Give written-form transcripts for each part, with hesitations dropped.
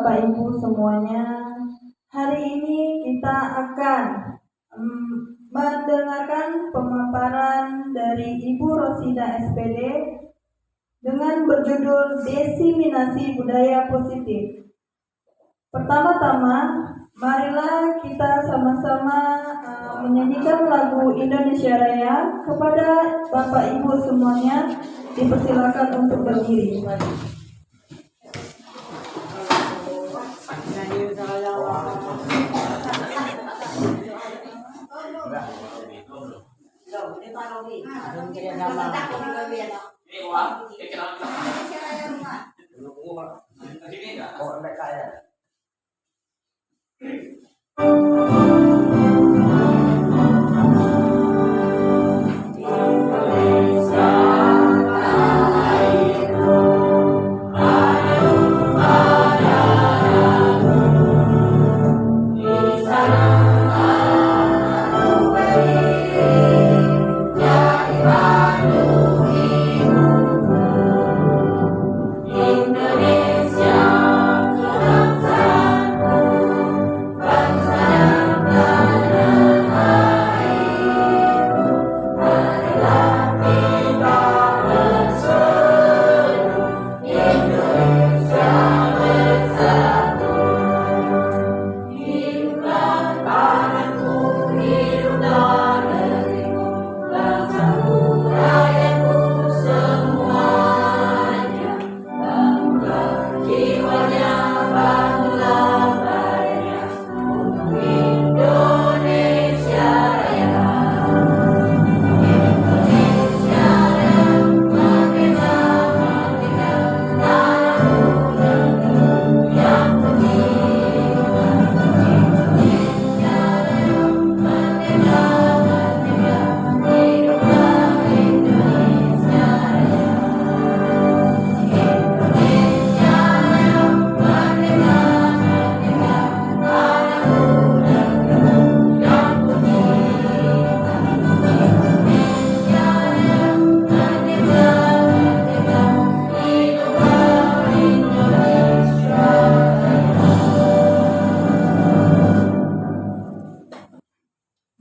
Bapak Ibu semuanya. Hari ini kita akan mendengarkan pemaparan dari Ibu Rosida SPD dengan berjudul Diseminasi Budaya Positif. Pertama-tama, marilah kita sama-sama menyanyikan lagu Indonesia Raya. Kepada Bapak Ibu semuanya, dipersilakan untuk berdiri.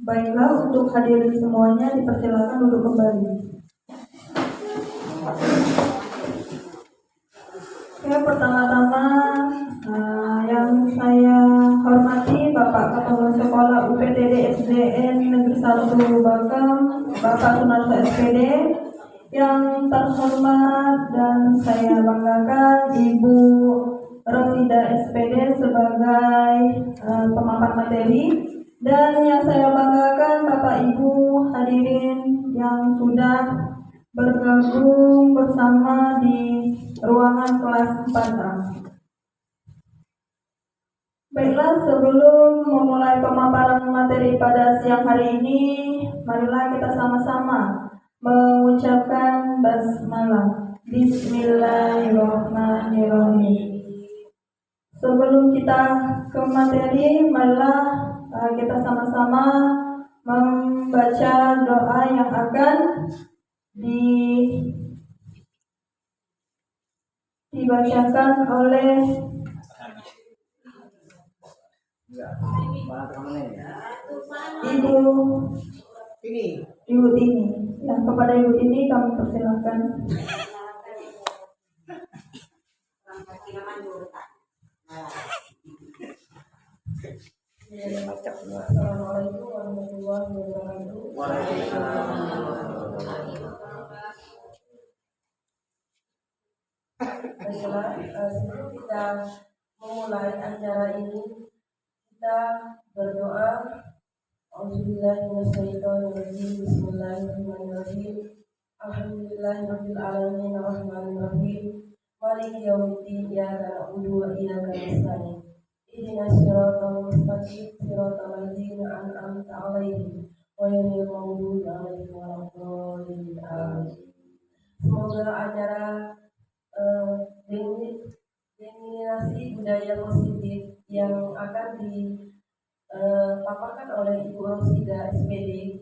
Baiklah, untuk hadirin semuanya dipersilakan untuk kembali. Oke, pertama-tama yang saya hormati Bapak Kepala Sekolah UPTD SDN Negeri 1 Bakem, Bapak Sunarso SPD, yang terhormat dan saya banggakan Ibu Rosida SPD sebagai pemaparan materi. Dan yang saya banggakan Bapak Ibu hadirin yang sudah bergabung bersama di ruangan kelas 4A. Baiklah, sebelum memulai pemaparan materi pada siang hari ini, marilah kita sama-sama mengucapkan basmalah. Bismillahirrahmanirrahim. Sebelum kita ke materi, marilah kita sama-sama membaca doa yang akan dibacakan oleh Ibu Tini. Ya, kepada Ibu Tini kami persilakan. Assalamualaikum warahmatullahi wabarakatuh. Baiklah, sebelum kita memulai acara ini, kita berdoa. Auzubillahiminasyaitonirrajim. Bismillahirrahmanirrahim. Alhamdulillahirabbil alamin arrahmanirrahim. Maliki yaumiddin. Iyyaka na'budu wa iyyaka nasta'in. Ihdinas siratal mustaqim, siratal ladzina an'amta 'alaihim ghairil maghdubi 'alaihim waladdallin. Amin. Semoga acara diseminasi budaya positif yang akan dipaparkan oleh Ibu Rosida SPD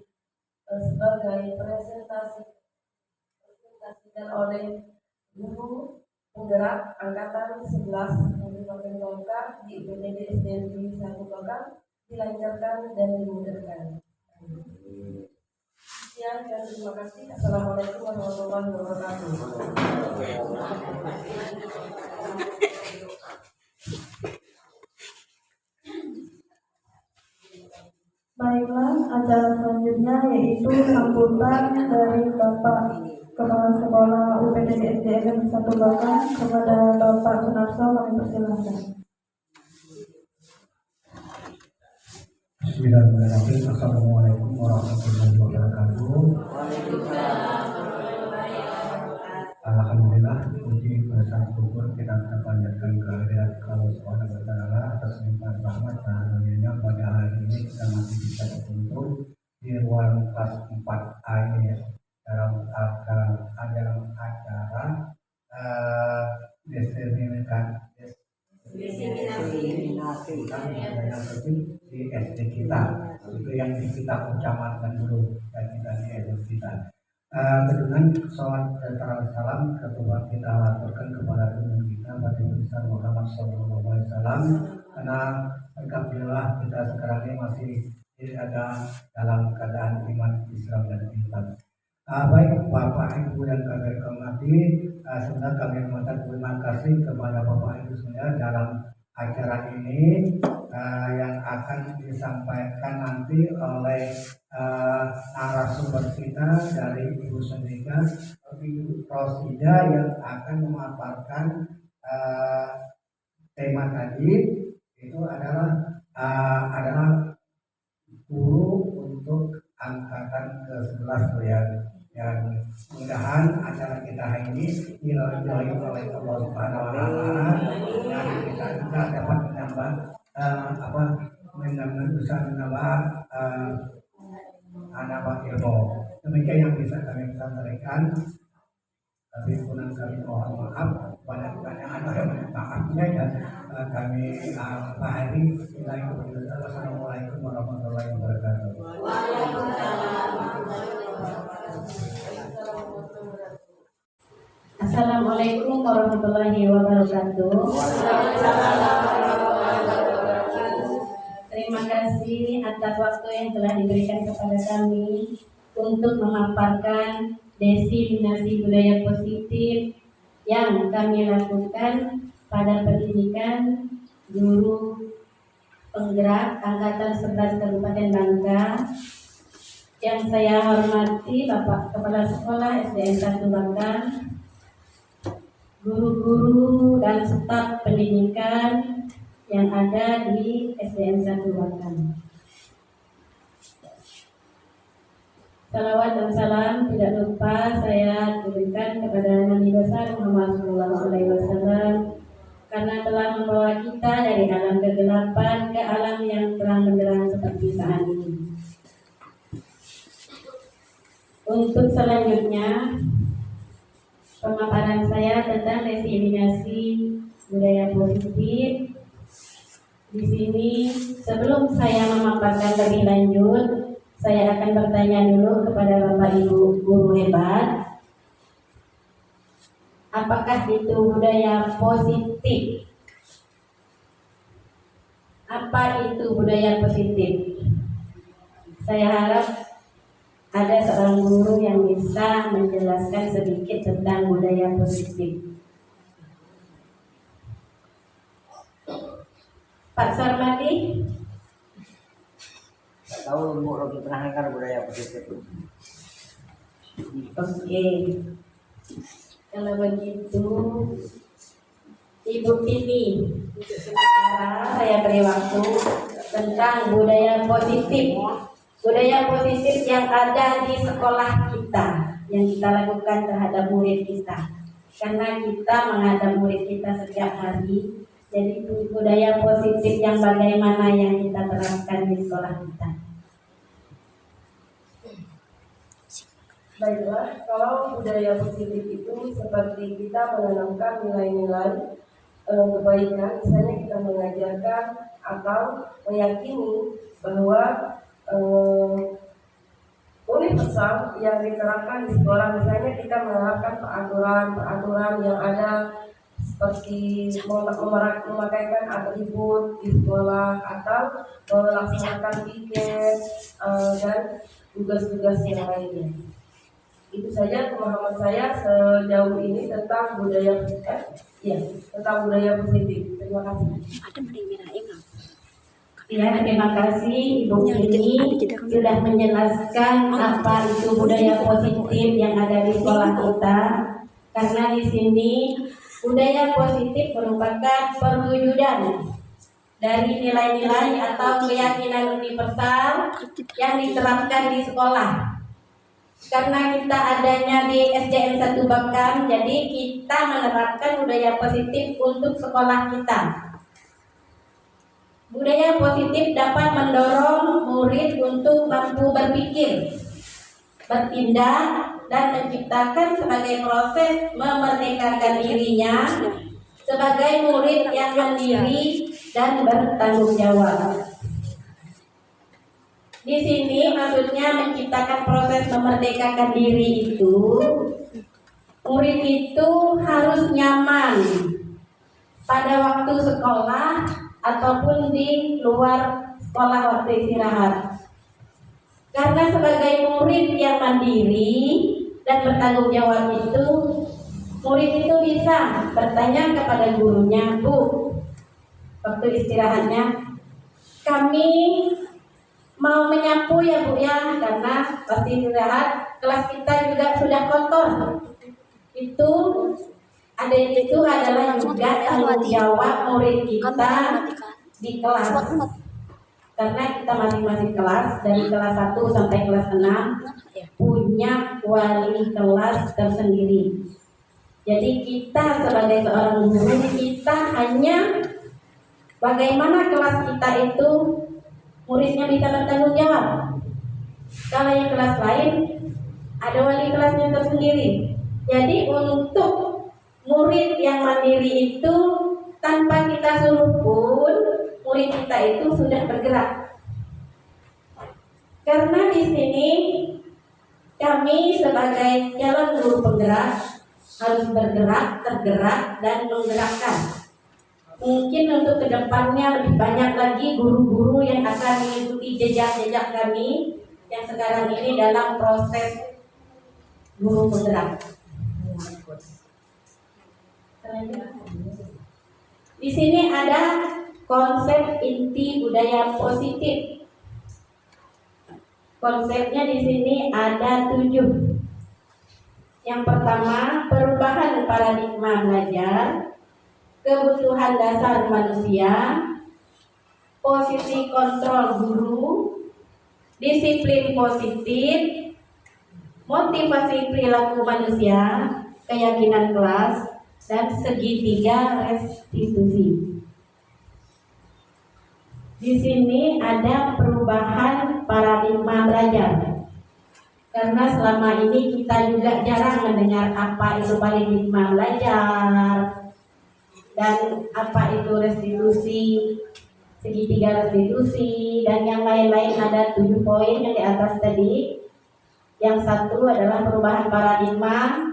sebagai presentasikan oleh guru penggerak angkatan 11 Kabupaten Bangka di UPTD SDN 1 Bangka dilancarkan dan dimudahkan. Sekian dan terima kasih. Assalamualaikum warahmatullahi wabarakatuh. Baiklah, acara selanjutnya yaitu sambutan dari Bapak Kepala Sekolah UPTD SDN 1 Bangka kepada Bapak Sunarso, kami persilahkan. Bismillahirrahmanirrahim. Assalamualaikum warahmatullahi wabarakatuh. Alhamdulillah, puji pada syukur kita panjatkan kehadirat Allah Subhanahu wa taala atas limpahan rahmat dan karunia pada hari ini kita masih bisa berkumpul di ruang kelas 4A ini ya, dalam acara diseminasi di SD kita, itu yang kita ucapkan dulu dan kita di SD kita. Dengan sholat dan salam ketua kita aturkan kepada Tuhan kita pada besar Muhammad SAW, karena alhamdulillah kita sekarang ini masih ada dalam keadaan iman Islam dan iman. Baik Bapak Ibu dan kami hormati, sebenarnya kami mengucapkan terima kasih kepada Bapak Ibu semua dalam acara ini yang akan disampaikan nanti oleh narasumber kita dari Ibu Sendika, Ibu Rosida, yang akan memaparkan tema tadi itu adalah guru untuk angkatan ke-11 yang mudah-mudahan acara kita hari ini diridhoi oleh Allah Subhanahu wa taala dan kita juga dapat menambah anak ilmu. Demikian yang bisa kami sampaikan. Tapi kurang kami mohon maaf, banyak pertanyaan ada maafnya dan kami akhiri. Assalamualaikum warahmatullahi wabarakatuh. Assalamualaikum warahmatullahi wabarakatuh. Terima kasih atas waktu yang telah diberikan kepada kami untuk memaparkan diseminasi budaya positif yang kami lakukan pada pendidikan guru penggerak angkatan 11 Kabupaten Bangka. Yang saya hormati Bapak Kepala Sekolah SDN 1 Bangka, guru-guru dan staf pendidikan yang ada di SDN 1 Bangka. Salawat dan salam tidak lupa saya berikan kepada Nabi besar Muhammad SAW, karena telah membawa kita dari alam kegelapan ke alam yang terang benderang seperti saat ini. Untuk selanjutnya, pemaparan saya tentang diseminasi budaya positif. Di sini, sebelum saya memaparkan lebih lanjut, saya akan bertanya dulu kepada Bapak Ibu guru hebat, apakah itu budaya positif? Apa itu budaya positif? Saya harap ada seorang guru yang bisa menjelaskan sedikit tentang budaya positif. Pak Sarmadi? Tahu Bu Rogi penerangkan budaya positif. Oke. Kalau begitu, Ibu Tini, untuk sementara saya beri waktu tentang budaya positif. Budaya positif yang ada di sekolah kita, yang kita lakukan terhadap murid kita. Karena kita menghadap murid kita setiap hari, jadi budaya positif yang bagaimana yang kita terapkan di sekolah kita. Baiklah, kalau budaya positif itu seperti kita menanamkan nilai-nilai kebaikan, misalnya kita mengajarkan atau meyakini bahwa universal yang diterapkan di sekolah, misalnya kita menerapkan peraturan yang ada seperti memakaikan atribut di sekolah atau melaksanakan piket dan tugas-tugas yang lainnya. Itu saja pemahaman saya sejauh ini tentang budaya tentang budaya positif. Terima kasih. Ya, terima kasih Ibu Ini sudah menjelaskan apa itu budaya positif yang ada di sekolah kita. Karena di sini budaya positif merupakan perwujudan dari nilai-nilai atau keyakinan universal yang diterapkan di sekolah. Karena kita adanya di SDN 1 Bakan, jadi kita menerapkan budaya positif untuk sekolah kita. Budaya positif dapat mendorong murid untuk mampu berpikir, bertindak, dan menciptakan sebagai proses memerdekakan dirinya sebagai murid yang mandiri dan bertanggung jawab. Di sini maksudnya menciptakan proses memerdekakan diri itu, murid itu harus nyaman pada waktu sekolah ataupun di luar sekolah waktu istirahat. Karena sebagai murid yang mandiri dan bertanggung jawab itu, murid itu bisa bertanya kepada gurunya, Bu, waktu istirahatnya, kami mau menyapu ya Bu ya, karena pasti istirahat kelas kita juga sudah kotor. Itu adalah juga tanggung jawab murid kita di kelas. Karena kita masing-masing kelas dari kelas 1 sampai kelas 6 punya wali kelas tersendiri. Jadi kita sebagai seorang guru, kita hanya bagaimana kelas kita itu muridnya bisa bertanggung jawab. Kalau yang kelas lain ada wali kelasnya tersendiri. Jadi untuk murid yang mandiri itu tanpa kita suruh pun murid kita itu sudah bergerak. Karena di sini kami sebagai calon guru penggerak harus bergerak, tergerak, dan menggerakkan. Mungkin untuk kedepannya lebih banyak lagi guru-guru yang akan mengikuti jejak-jejak kami yang sekarang ini dalam proses guru penggerak. Di sini ada konsep inti budaya positif. Konsepnya di sini ada 7. Yang pertama, perubahan paradigma belajar, kebutuhan dasar manusia, posisi kontrol guru, disiplin positif, motivasi perilaku manusia, keyakinan kelas, dan segitiga restitusi. Di sini ada perubahan paradigma belajar. Karena selama ini kita juga jarang mendengar apa itu paradigma belajar dan apa itu restitusi, segitiga restitusi, dan yang lain-lain. Ada 7 poin yang di atas tadi. Yang satu adalah perubahan paradigma.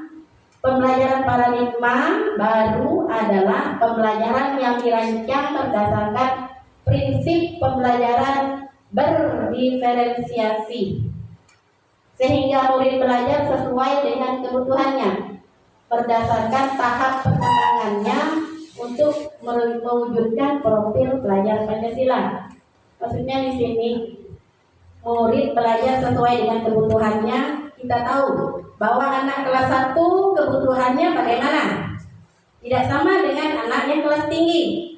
Pembelajaran paradigma baru adalah pembelajaran yang dirancang berdasarkan prinsip pembelajaran berdiferensiasi, sehingga murid belajar sesuai dengan kebutuhannya berdasarkan tahap perkembangannya untuk mewujudkan profil pelajar Pancasila. Maksudnya di sini murid belajar sesuai dengan kebutuhannya. Kita tahu bahwa anak kelas 1 kebutuhannya bagaimana? Tidak sama dengan anak yang kelas tinggi.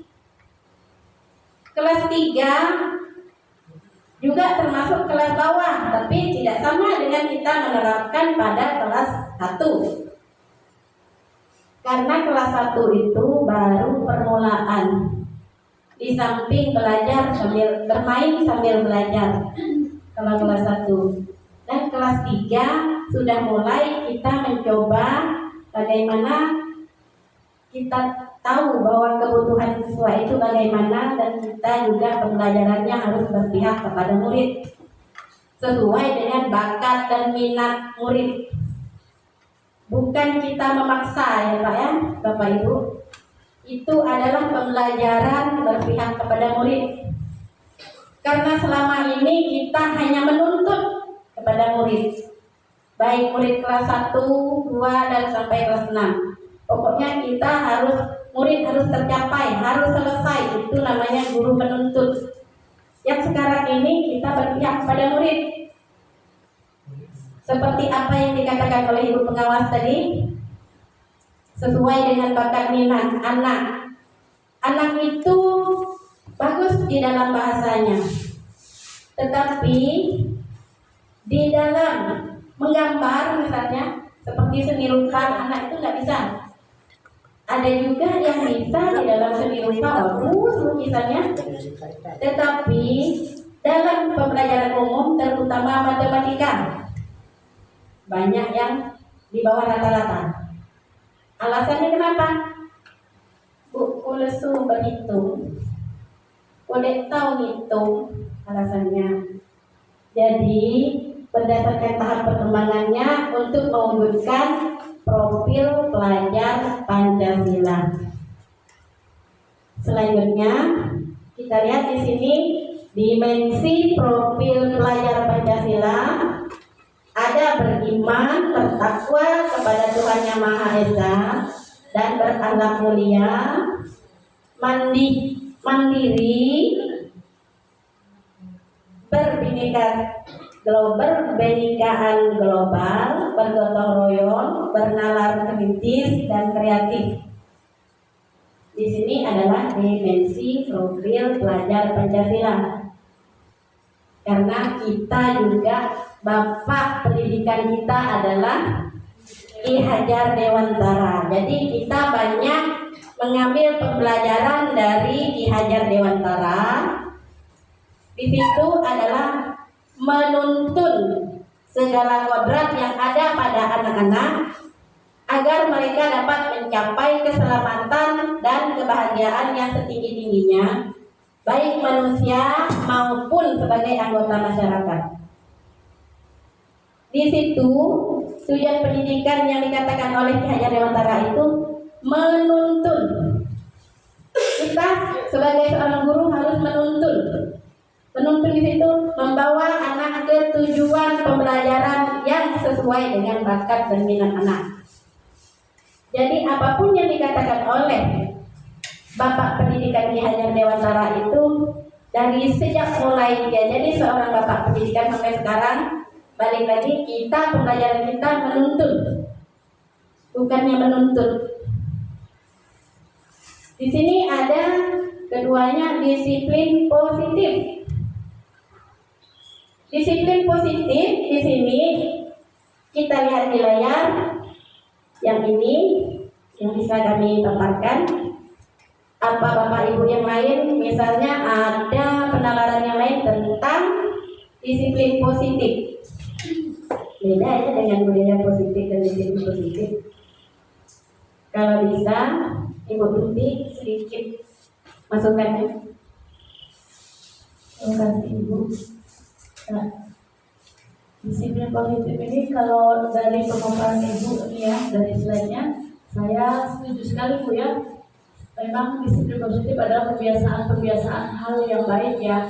Kelas 3 juga termasuk kelas bawah, tapi tidak sama dengan kita menerapkan pada kelas 1. Karena kelas 1 itu baru permulaan. Di samping belajar sambil bermain sambil belajar. Kalau kelas 1. Dan kelas 3 sudah mulai kita mencoba bagaimana kita tahu bahwa kebutuhan siswa itu bagaimana, dan kita juga pembelajarannya harus berpihak kepada murid sesuai dengan bakat dan minat murid. Bukan kita memaksa ya Pak ya, Bapak Ibu. itu adalah pembelajaran berpihak kepada murid. Karena selama ini kita hanya menuntut kepada murid, baik murid kelas 1, 2, dan sampai kelas 6. Pokoknya murid harus tercapai, harus selesai. Itu namanya guru menuntut. Yang sekarang ini kita berpihak kepada murid. Seperti apa yang dikatakan oleh ibu pengawas tadi, sesuai dengan bakat minat anak. Anak itu bagus di dalam bahasanya, tetapi di dalam menggambar misalnya seperti seni rupa, anak itu nggak bisa. Ada juga yang bisa di dalam seni rupa bagus lukisannya, tetapi dalam pembelajaran umum terutama matematika banyak yang di bawah rata-rata. Alasannya kenapa? Bu, lesu berhitung, boleh tahu ngitung alasannya. Jadi berdasarkan tahap perkembangannya untuk mewujudkan profil pelajar Pancasila. Selanjutnya kita lihat di sini dimensi profil pelajar Pancasila. Ada beriman, bertakwa kepada Tuhan Yang Maha Esa dan berakhlak mulia, mandiri, berbinikaan global, bergotong royong, bernalar kritis dan kreatif. Di sini adalah dimensi profil pelajar Pancasila. Karena kita juga bapak pendidikan kita adalah Ki Hajar Dewantara. Jadi kita banyak mengambil pembelajaran dari Ki Hajar Dewantara. Di situ adalah menuntun segala kodrat yang ada pada anak-anak agar mereka dapat mencapai keselamatan dan kebahagiaan yang setinggi-tingginya, baik manusia maupun sebagai anggota masyarakat. Di situ tujuan pendidikan yang dikatakan oleh Ki Hajar Dewantara itu menuntun. Kita sebagai seorang guru harus menuntun. Menuntun di situ membawa anak ke tujuan pembelajaran yang sesuai dengan bakat dan minat anak. Jadi apapun yang dikatakan oleh Bapak Pendidikan Ki Hajar Dewantara itu dari sejak mulai dia jadi seorang Bapak Pendidikan sampai sekarang, balik lagi kita pembelajaran kita menuntun, bukannya menuntut. Di sini ada keduanya disiplin positif. Disiplin positif di sini kita lihat di layar yang ini yang bisa kami paparkan. Apa Bapak Ibu yang lain misalnya ada penalaran yang lain tentang disiplin positif? Beda ya dengan budaya positif dan disiplin positif. Kalau bisa Ibu Tuti sedikit masukannya. Terima kasih Ibu. Nah, disiplin positif ini kalau dari pemaparan Ibu ya, dari slide-nya, saya setuju sekali Bu ya. Memang disiplin positif adalah kebiasaan-kebiasaan hal yang baik ya,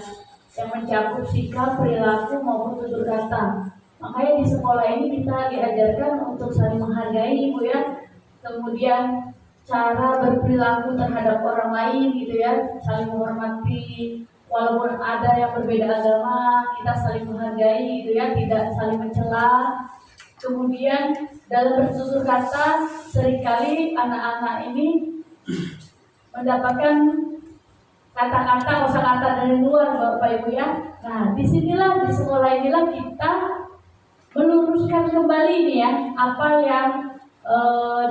yang mencakup sikap, perilaku maupun tutur kata. Makanya di sekolah ini kita diajarkan untuk saling menghargai Ibu ya, kemudian cara berperilaku terhadap orang lain gitu ya, saling menghormati, walaupun ada yang berbeda agama, kita saling menghargai gitu ya, tidak saling mencela. Kemudian dalam bertutur kata, seringkali anak-anak ini mendapatkan kata-kata, kosakata dari luar Bapak Ibu ya. Nah, disinilah di sekolah inilah kita meluruskan kembali nih ya apa yang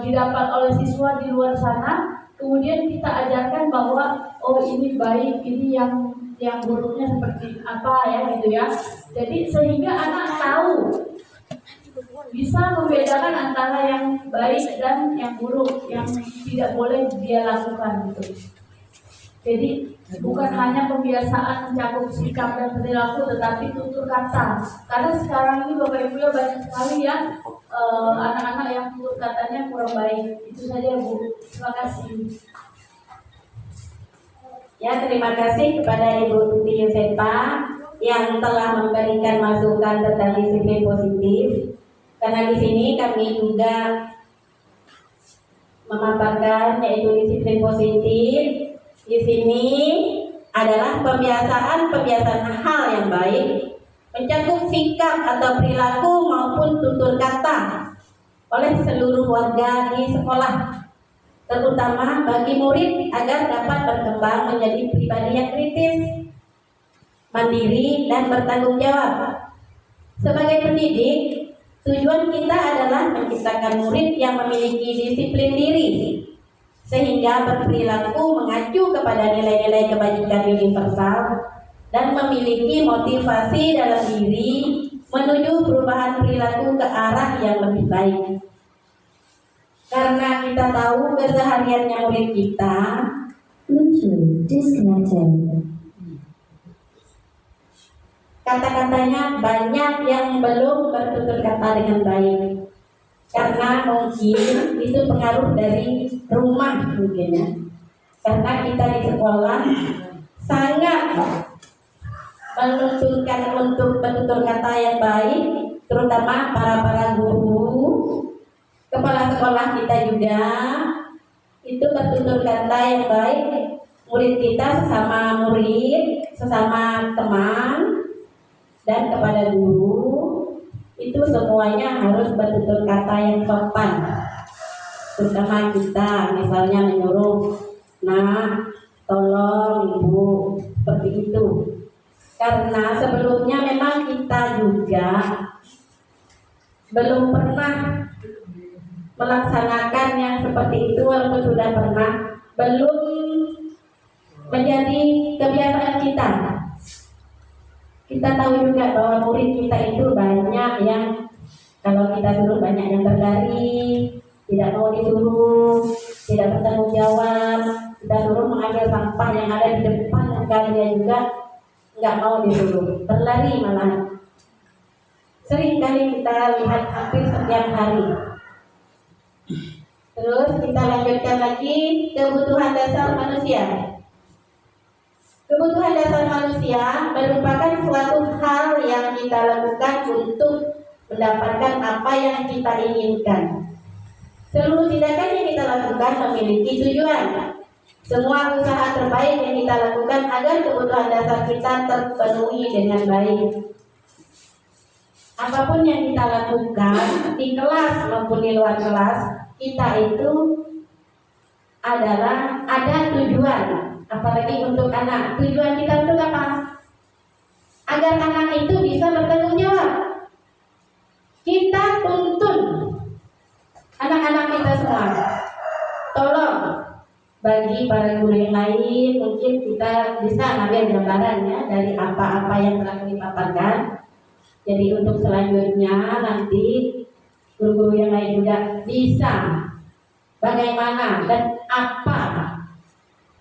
didapat oleh siswa di luar sana. Kemudian kita ajarkan bahwa oh ini baik, ini yang buruknya seperti apa ya gitu ya. Jadi sehingga anak tahu, bisa membedakan antara yang baik dan yang buruk, yang tidak boleh dia lakukan gitu. Jadi bukan hanya pembiasaan mencakup sikap dan perilaku, tetapi tutur kata. Karena sekarang ini Bapak Ibu ya banyak sekali ya anak-anak yang tutur katanya kurang baik. Itu saja Bu. Terima kasih. Ya, terima kasih kepada Ibu Tuti Yusepa yang telah memberikan masukan tentang disiplin positif. Karena di sini kami juga memaparkan yaitu disiplin positif. Di sini adalah pembiasaan hal yang baik, mencakup sikap atau perilaku maupun tutur kata oleh seluruh warga di sekolah, terutama bagi murid agar dapat berkembang menjadi pribadi yang kritis, mandiri, dan bertanggung jawab. Sebagai pendidik, tujuan kita adalah menciptakan murid yang memiliki disiplin diri, sehingga berperilaku mengacu kepada nilai-nilai kebajikan universal dan memiliki motivasi dalam diri menuju perubahan perilaku ke arah yang lebih baik. Karena kita tahu kesehariannya murid kita, Bluetooth disconnected. kata-katanya banyak yang belum bertutur kata dengan baik. Karena mungkin itu pengaruh dari rumah mungkin ya. Karena kita di sekolah sangat menuntutkan untuk bertutur kata yang baik, terutama para guru, kepala sekolah kita juga itu bertutur kata yang baik. Murid kita sesama murid, sesama teman, dan kepada guru itu semuanya harus bertutur kata yang sopan. Terutama kita misalnya menyuruh, nah tolong ibu, seperti itu. Karena sebelumnya memang kita juga belum pernah melaksanakan yang seperti itu, walaupun sudah pernah, belum menjadi kebiasaan kita. Kita tahu juga bahwa murid kita itu banyak yang kalau kita suruh banyak yang berlari, tidak mau disuruh, tidak bertanggung jawab. Kita suruh mengambil sampah yang ada di depan, dia juga nggak mau disuruh, berlari malah. Sering kali kita lihat hampir setiap hari. Terus kita lanjutkan lagi kebutuhan dasar manusia. Kebutuhan dasar manusia merupakan suatu hal yang kita lakukan untuk mendapatkan apa yang kita inginkan. Seluruh tindakan yang kita lakukan memiliki tujuan. Semua usaha terbaik yang kita lakukan agar kebutuhan dasar kita terpenuhi dengan baik. Apapun yang kita lakukan di kelas maupun di luar kelas, kita itu adalah ada tujuan. Apalagi untuk anak, tujuan kita untuk apa? Agar anak itu bisa bertanggung jawab. Kita tuntun anak-anak kita semua. Tolong bagi para guru yang lain, mungkin kita bisa ngambil gambarannya dari apa-apa yang telah dipaparkan. Jadi untuk selanjutnya nanti guru-guru yang lain juga bisa bagaimana dan apa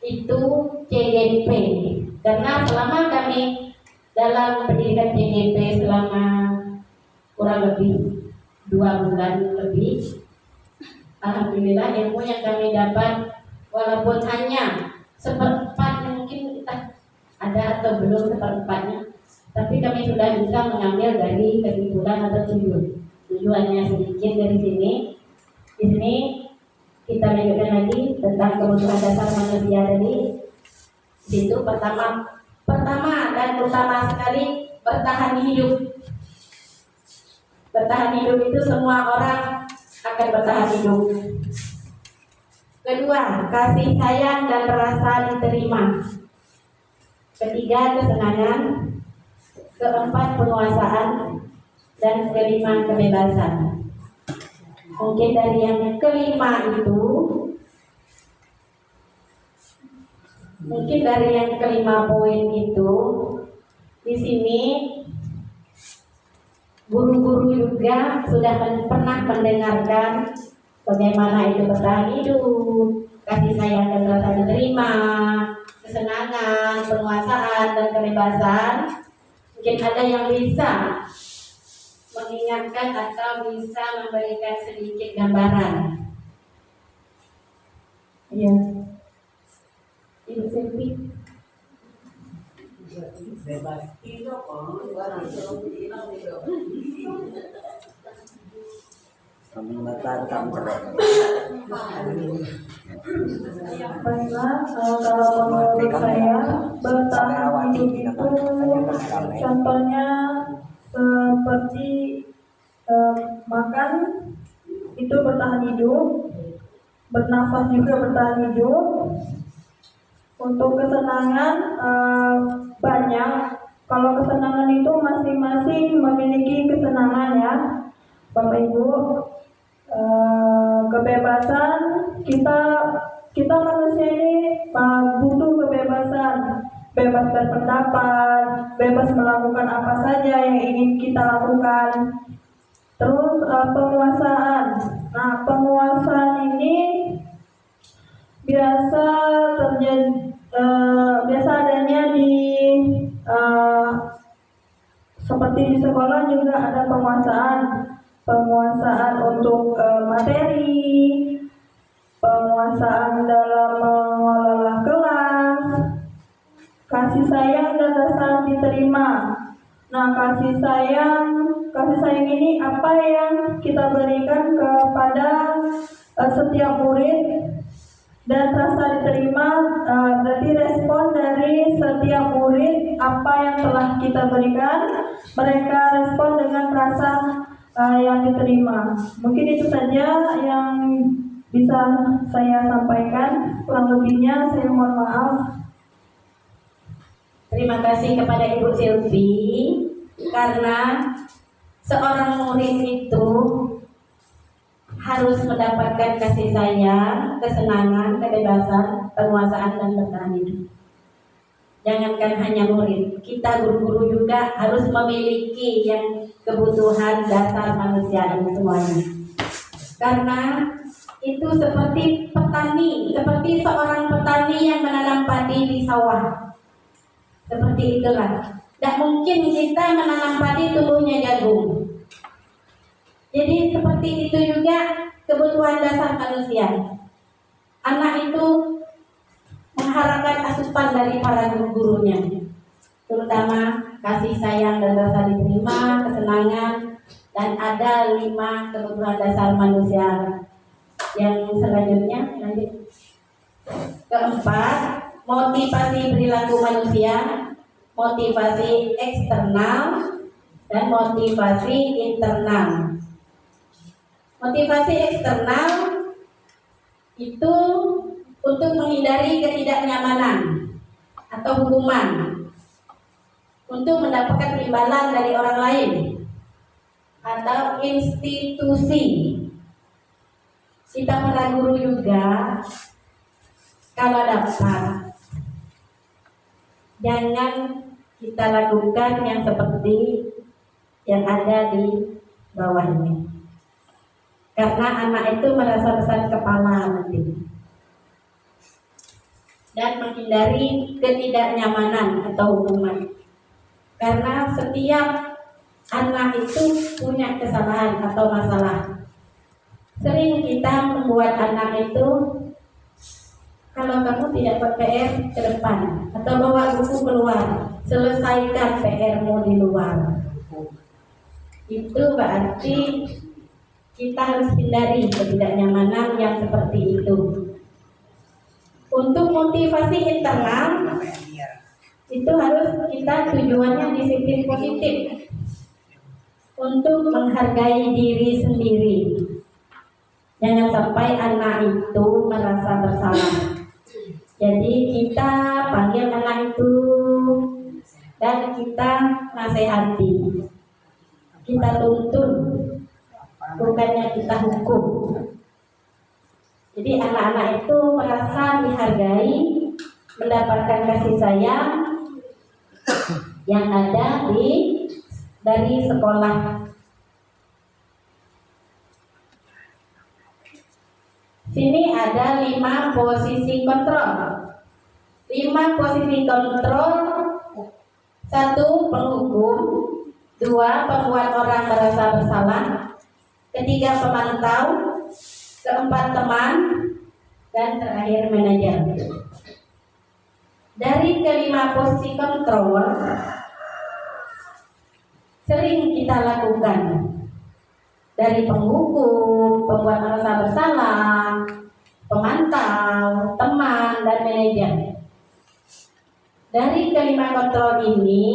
itu CGP. Karena selama kami dalam pendidikan CGP selama kurang lebih 2 bulan lebih, alhamdulillah ilmu yang kami dapat walaupun hanya seperempatnya, mungkin kita ada atau belum seperempatnya, tapi kami sudah bisa mengambil dari kesimpulan atau tujuannya sedikit dari sini. Di sini kita lanjutkan lagi tentang kebutuhan dasar manusia tadi. Itu pertama dan utama sekali bertahan hidup. Bertahan hidup itu semua orang akan bertahan hidup. Kedua, kasih sayang dan rasa diterima. Ketiga, kesenangan. Keempat, penguasaan. Dan kelima, kebebasan. Mungkin dari yang kelima itu, mungkin dari yang kelima poin itu, di sini guru-guru juga sudah pernah mendengarkan bagaimana itu bertahan hidup, kasih sayang dan rasa diterima, kesenangan, penguasaan dan kebebasan. Mungkin ada yang bisa mengingatkan atau bisa memberikan sedikit gambaran. Ya, Ibu Selvi. bebas. Kami matantang terus. Baiklah, kalau menurut saya bertahan hidup itu contohnya seperti makan itu bertahan hidup, bernafas juga bertahan hidup. Untuk kesenangan banyak. Kalau kesenangan itu masing-masing memiliki kesenangan ya, Bapak Ibu. Kebebasan kita manusia ini butuh kebebasan, bebas berpendapat, bebas melakukan apa saja yang ingin kita lakukan. Terus penguasaan. Nah, penguasaan ini biasa terjadi biasa adanya di seperti di sekolah juga ada penguasaan untuk materi, penguasaan dalam mengelola kelas, kasih sayang dan rasa diterima. Nah, kasih sayang ini apa yang kita berikan kepada setiap murid, dan rasa diterima berarti respon dari setiap murid apa yang telah kita berikan, mereka respon dengan rasa yang diterima. Mungkin itu saja yang bisa saya sampaikan, kurang lebihnya saya mohon maaf. Terima kasih kepada Ibu Silvi, karena seorang murid itu harus mendapatkan kasih sayang, kesenangan, kebebasan, penguasaan, dan bertahan hidup. Jangankan hanya murid, kita guru-guru juga harus memiliki yang kebutuhan dasar manusia ini semuanya. Karena itu seperti petani, seperti seorang petani yang menanam padi di sawah. Seperti itulah. Tidak mungkin kita menanam padi tumbuhnya jagung. Jadi seperti itu juga kebutuhan dasar manusia. Anak itu mengharapkan asupan dari para guru-gurunya, terutama kasih sayang dan rasa diterima, kesenangan, dan ada 5 kebutuhan dasar manusia. Yang selanjutnya, keempat, motivasi perilaku manusia, motivasi eksternal, dan motivasi internal. Motivasi eksternal itu untuk menghindari ketidaknyamanan atau hukuman, untuk mendapatkan imbalan dari orang lain atau institusi. Kita para guru juga kalau dapat, jangan kita lakukan yang seperti yang ada di bawah ini. Karena anak itu merasa besar kepala nanti, dan menghindari ketidaknyamanan atau hukuman. Karena setiap anak itu punya kesalahan atau masalah. Sering kita membuat anak itu, kalau kamu tidak buat PR ke depan, atau bawa buku keluar, selesaikan PR-mu di luar. Itu berarti kita harus hindari ketidaknyamanan yang seperti itu. Untuk motivasi internal, itu harus kita tujuannya disiplin positif, untuk menghargai diri sendiri. Jangan sampai anak itu merasa bersalah. Jadi kita panggil anak itu dan kita nasihati, kita tuntun, bukannya kita hukum. Jadi anak-anak itu merasa dihargai, mendapatkan kasih sayang yang ada dari sekolah. Sini ada 5 posisi kontrol. 5 posisi kontrol. 1, penghukum. 2, pembuat orang merasa bersalah. 3, pemantau. 4, teman. Dan terakhir, manajer. Dari kelima posisi kontrol sering kita lakukan, dari penghukum, pembuat merasa bersalah, pemantau, teman, dan manajer. Dari kelima kontrol ini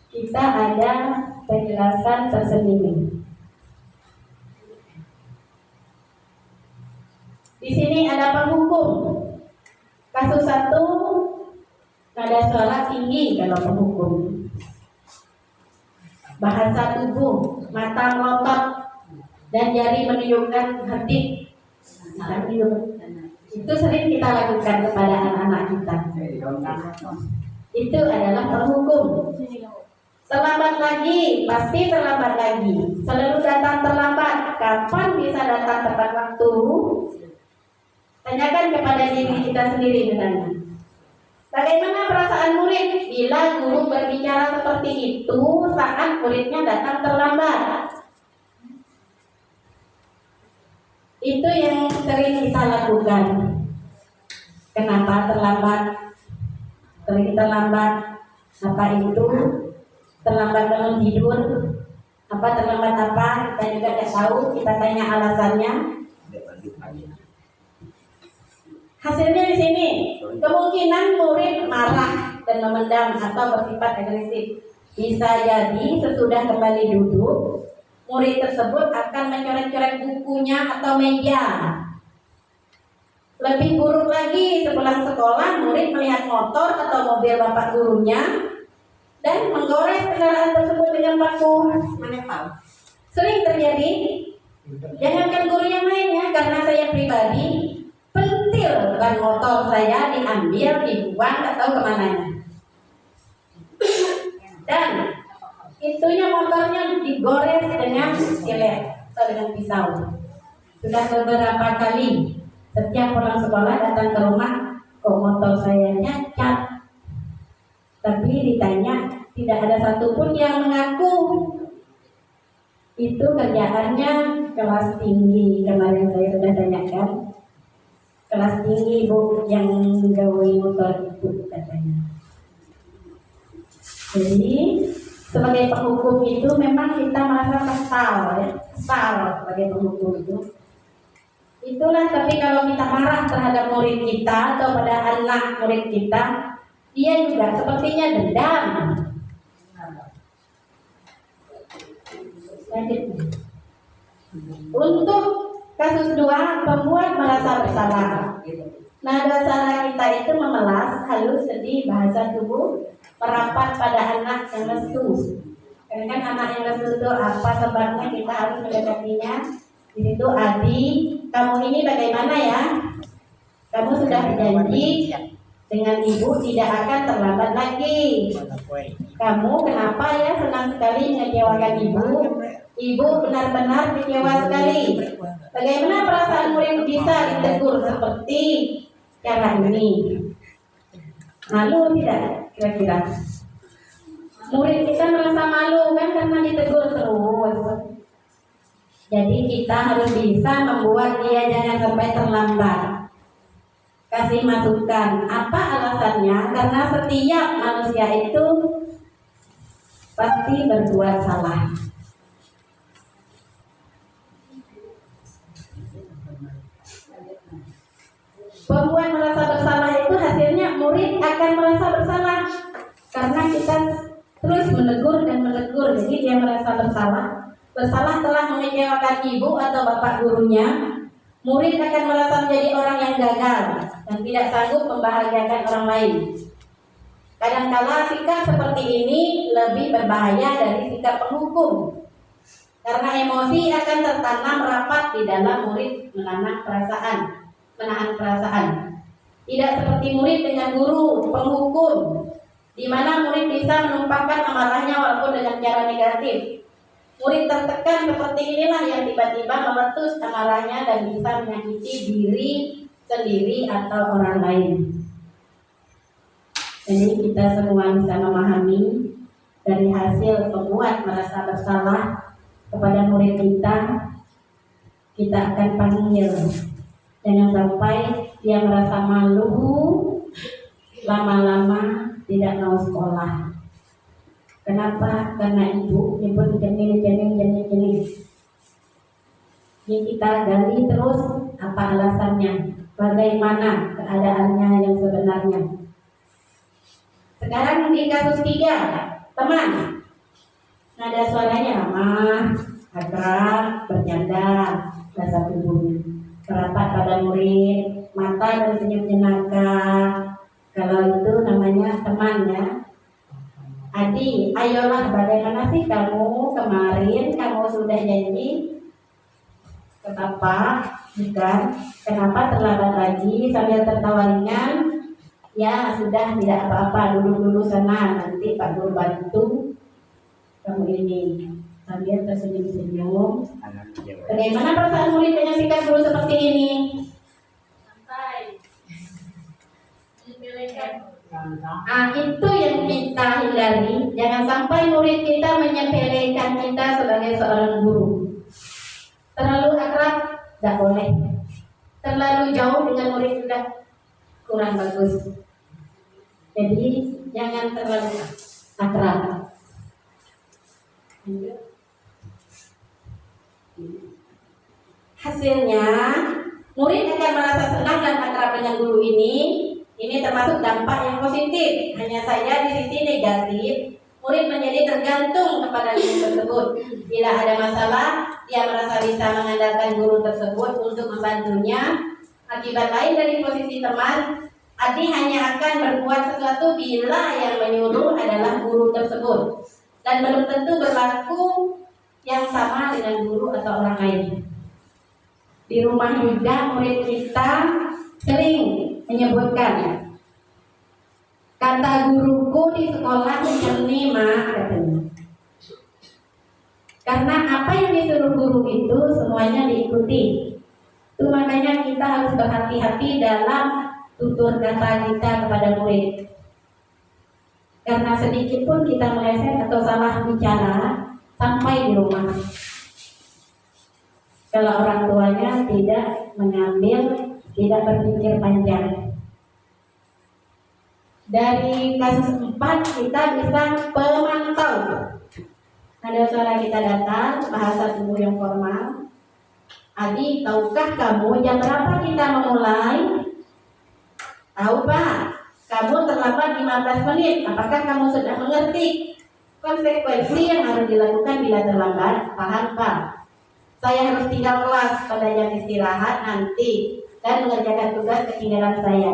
kita ada penjelasan tersendiri. Di sini ada penghukum. Kasus 1, nada suara tinggi kalau penghukum. Bahasa tubuh, mata melotot, dan jari menunjukkan hati. Itu sering kita lakukan kepada anak-anak kita. Itu adalah penghukum. Terlambat lagi, pasti terlambat lagi. Selalu datang terlambat. Kapan bisa datang tepat waktu? Tanyakan kepada diri kita sendiri misalnya. Bagaimana perasaan murid bila guru berbicara seperti itu saat muridnya datang terlambat? Itu yang sering kita lakukan. Kenapa terlambat? Sering terlambat. Apa itu? Terlambat bangun tidur? Apa terlambat apa? Kita juga tidak tahu. Kita tanya alasannya. Hasilnya di sini, kemungkinan murid marah dan memendam atau bersifat agresif. Bisa jadi sesudah kembali duduk, murid tersebut akan mencoret-coret bukunya atau meja. Lebih buruk lagi, sepulang sekolah, murid melihat motor atau mobil bapak gurunya dan menggores kendaraan tersebut dengan paku. Sering terjadi. Jangankan guru yang lainnya, karena saya pribadi pentil ban motor saya diambil, dibuang atau kemananya. Dan itunya motornya digores dengan silet atau dengan pisau. Sudah beberapa kali setiap pulang sekolah datang ke rumah, kok motor saya cacat. Tapi ditanya tidak ada satupun yang mengaku. Itu kerjaannya kelas tinggi. Kemarin saya sudah tanyakan, kelas tinggi bu yang gawe motor itu katanya. Jadi sebagai penghukum itu memang kita merasa kesal ya, kesal sebagai penghukum itu. Itulah, tapi kalau kita marah terhadap murid kita atau pada anak murid kita, dia juga sepertinya dendam. Untuk kasus 2, pembuat merasa bersalah. Nada suara kita itu memelas, halus, sedih, bahasa tubuh merapat pada anak yang lesu. Karena kan anak yang lesu itu apa sebabnya kita harus mendekatinya? Di situ, Adi, kamu ini bagaimana ya? Kamu sudah berjanji dengan ibu tidak akan terlambat lagi. Kamu kenapa ya senang sekali mengecewakan ibu? Ibu benar-benar kecewa sekali. Bagaimana perasaan murid bisa ditegur seperti cara ini? Malu tidak kira-kira? Murid kita merasa malu kan karena ditegur terus. Jadi kita harus bisa membuat dia jangan sampai terlambat. Kasih masukan. Apa alasannya? Karena setiap manusia itu pasti berbuat salah. Pembuat merasa bersalah itu hasilnya murid akan merasa bersalah karena kita terus menegur dan menegur. Jadi dia merasa bersalah telah mengecewakan ibu atau bapak gurunya. Murid akan merasa menjadi orang yang gagal dan tidak sanggup membahagiakan orang lain. Kadangkala sikap seperti ini lebih berbahaya dari sikap penghukum, karena emosi akan tertanam rapat di dalam murid menahan perasaan. Tidak seperti murid dengan guru penghukum, di mana murid bisa menumpahkan amarahnya walaupun dengan cara negatif. Murid tertekan seperti inilah yang tiba-tiba meletus amarahnya dan bisa menyakiti diri sendiri atau orang lain. Jadi kita semua bisa memahami dari hasil pembuat merasa bersalah kepada murid kita akan panggil. Jangan sampai dia merasa malu, lama-lama tidak mau sekolah. Kenapa? Karena ibu nyebut jenis. Ini kita gali terus apa alasannya, bagaimana keadaannya yang sebenarnya. Sekarang di kasus 3, teman, nada suaranya ramah, akrab, bercanda, bahasa tubuhnya, merapat pada murid, mata dan senyum jenaka. Kalau itu namanya teman ya. Adi, ayolah, bagaimana sih kamu kemarin? Kamu sudah janji ke Bapak, bukan? Kenapa terlambat lagi? Sambil tertawa ringan. Ya sudah, tidak apa-apa, duduk dulu sana, nanti Pak Guru bantu kamu ini. Sambil tersenyum-senyum. Bagaimana perasaan murid dengan sikap guru seperti ini? Santai. Itu yang kita hindari. Jangan sampai murid kita menyepelekan kita sebagai seorang guru. Terlalu akrab, tidak boleh. Terlalu jauh dengan murid kita, kurang bagus. Jadi jangan terlalu akrab. Hasilnya, murid akan merasa senang dan akrab dengan guru ini. Ini termasuk dampak yang positif. Hanya saja di sisi negatif, murid menjadi tergantung kepada guru tersebut. Bila ada masalah, dia merasa bisa mengandalkan guru tersebut untuk membantunya. Akibat lain dari posisi teman, Adi hanya akan berbuat sesuatu bila yang menyuruh adalah guru tersebut, dan belum tentu berlaku yang sama dengan guru atau orang lain. Di rumah juga murid kita sering menyebutkan, kata guruku di sekolah mencerni katanya. Karena apa yang disuruh guru itu semuanya diikuti. Itu makanya kita harus berhati-hati dalam tutur kata kita kepada murid. Karena sedikit pun kita meleset atau salah bicara sampai di rumah, kalau orang tuanya tidak mengambil, tidak berpikir panjang. Dari kasus 4 kita bisa pemantau. Ada suara kita datang, bahasa tubuh yang formal. Adi, tahukah kamu jam berapa kita memulai? Tahu Pak, kamu terlambat 15 menit. Apakah kamu sudah mengerti konsekuensi yang harus dilakukan bila terlambat? Paham Pak? Saya harus tinggal kelas pada jam istirahat nanti dan mengerjakan tugas ketinggalan saya.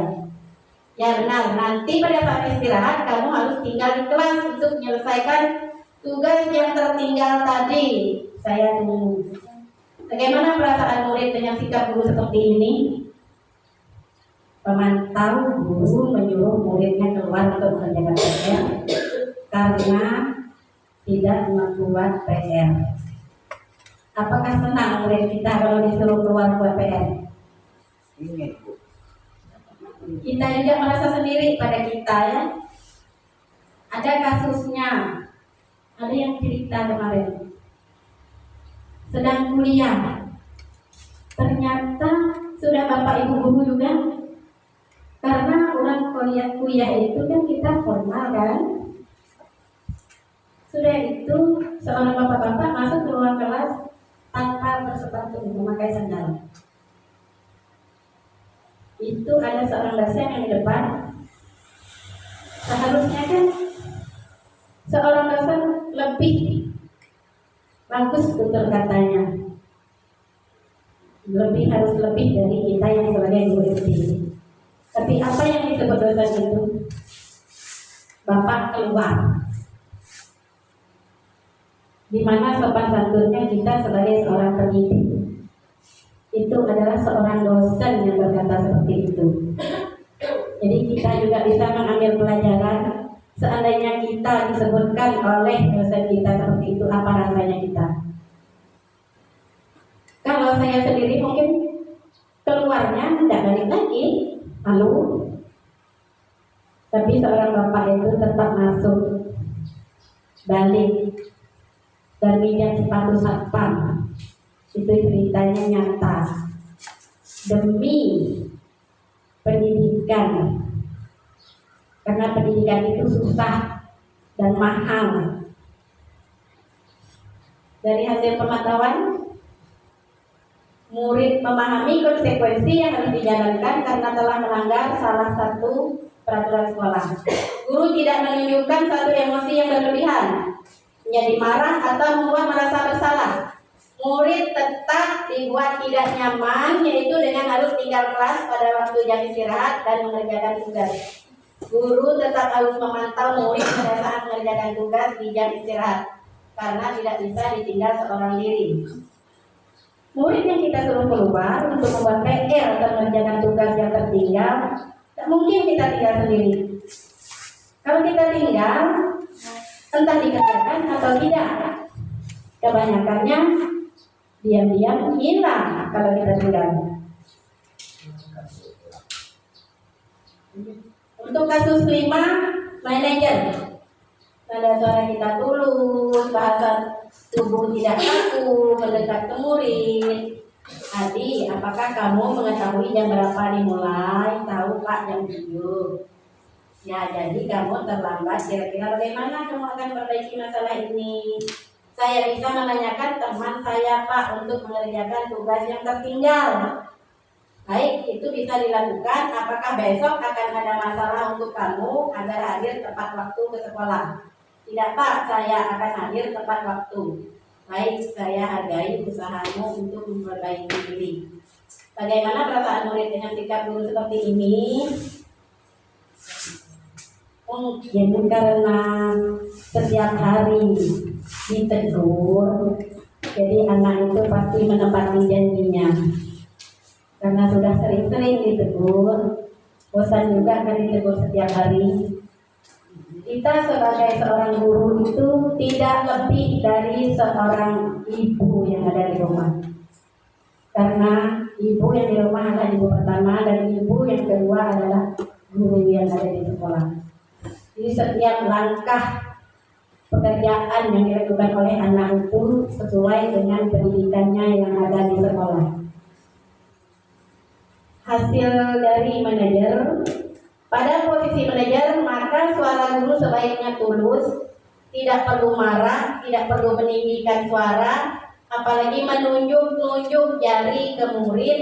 Ya benar, nanti pada saat istirahat kamu harus tinggal di kelas untuk menyelesaikan tugas yang tertinggal tadi. Saya tunggu. Bagaimana perasaan murid dengan sikap guru seperti ini? Pemantau guru menyuruh muridnya keluar untuk mengerjakan PR karena tidak membuat PR. Apakah senang murid kita kalau disuruh keluar buat PR? Ingin Bu. Kita juga merasa sendiri pada kita ya. Ada kasusnya, ada yang cerita kemarin, sedang kuliah, ternyata sudah bapak ibu guru juga. Karena orang kuliah itu kan kita formal kan. Sudah itu seorang bapak-bapak masuk ke ruang kelas tanpa bersepatu, memakai sandal. Itu ada seorang dosen yang di depan. Seharusnya kan seorang dosen lebih bagus tutur katanya, harus lebih dari kita yang sebagai guru SD. Tapi apa yang disebut dosen itu? Bapak keluar. Di mana sopan santunnya kita sebagai seorang pendidik. Itu adalah seorang dosen yang berkata seperti itu. Jadi kita juga bisa mengambil pelajaran. Seandainya kita disebutkan oleh dosen kita seperti itu, apa rasanya kita? Kalau saya sendiri mungkin keluarnya tidak balik lagi, malu. Tapi seorang bapak itu tetap masuk, balik, dan minjam sepatu satpam. Itu ceritanya nyata. Demi pendidikan. Karena pendidikan itu susah dan mahal. Dari hasil pemantauan, murid memahami konsekuensi yang harus dijalankan karena telah melanggar salah satu peraturan sekolah. Guru tidak menunjukkan satu emosi yang berlebihan, menjadi marah atau membuat merasa bersalah. Murid tetap dibuat tidak nyaman, yaitu dengan harus tinggal kelas pada waktu jam istirahat dan mengerjakan tugas. Guru tetap harus memantau murid pada saat mengerjakan tugas di jam istirahat, karena tidak bisa ditinggal seorang diri. Murid yang kita suruh keluar untuk membuat PR atau mengerjakan tugas yang tertinggal, tak mungkin kita tinggal sendiri. Kalau kita tinggal, entah dikerjakan atau tidak, kebanyakannya diam-diam hilang kalau kita tinggal. Untuk kasus 5, manajer. Nada suara kita tulus, bahasa tubuh tidak kaku, mendekat ke murid. Adi, apakah kamu mengetahui jam berapa dimulai? Tahu Pak, jam 7. Ya, jadi kamu terlambat. Kira-kira bagaimana kamu akan perbaiki masalah ini? Saya bisa menanyakan teman saya Pak untuk mengerjakan tugas yang tertinggal. Baik, itu bisa dilakukan. Apakah besok akan ada masalah untuk kamu agar hadir tepat waktu ke sekolah? Tidak Pak, saya akan hadir tepat waktu. Baik, saya hargai usahamu untuk memperbaiki diri. Bagaimana perasaan murid dengan sikap guru seperti ini? Mungkin karena setiap hari ditegur, jadi anak itu pasti menepati janjinya. Karena sudah sering-sering ditegur, bosan juga kan ditegur setiap hari. Kita sebagai seorang guru itu tidak lebih dari seorang ibu yang ada di rumah. Karena ibu yang di rumah adalah ibu pertama dan ibu yang kedua adalah guru yang ada di sekolah. Jadi setiap langkah pekerjaan yang dilakukan oleh anak itu sesuai dengan pendidikannya yang ada di sekolah. Hasil dari manajer, pada posisi manajer maka suara guru sebaiknya tulus, tidak perlu marah, tidak perlu meninggikan suara, apalagi menunjuk-nunjuk jari ke murid,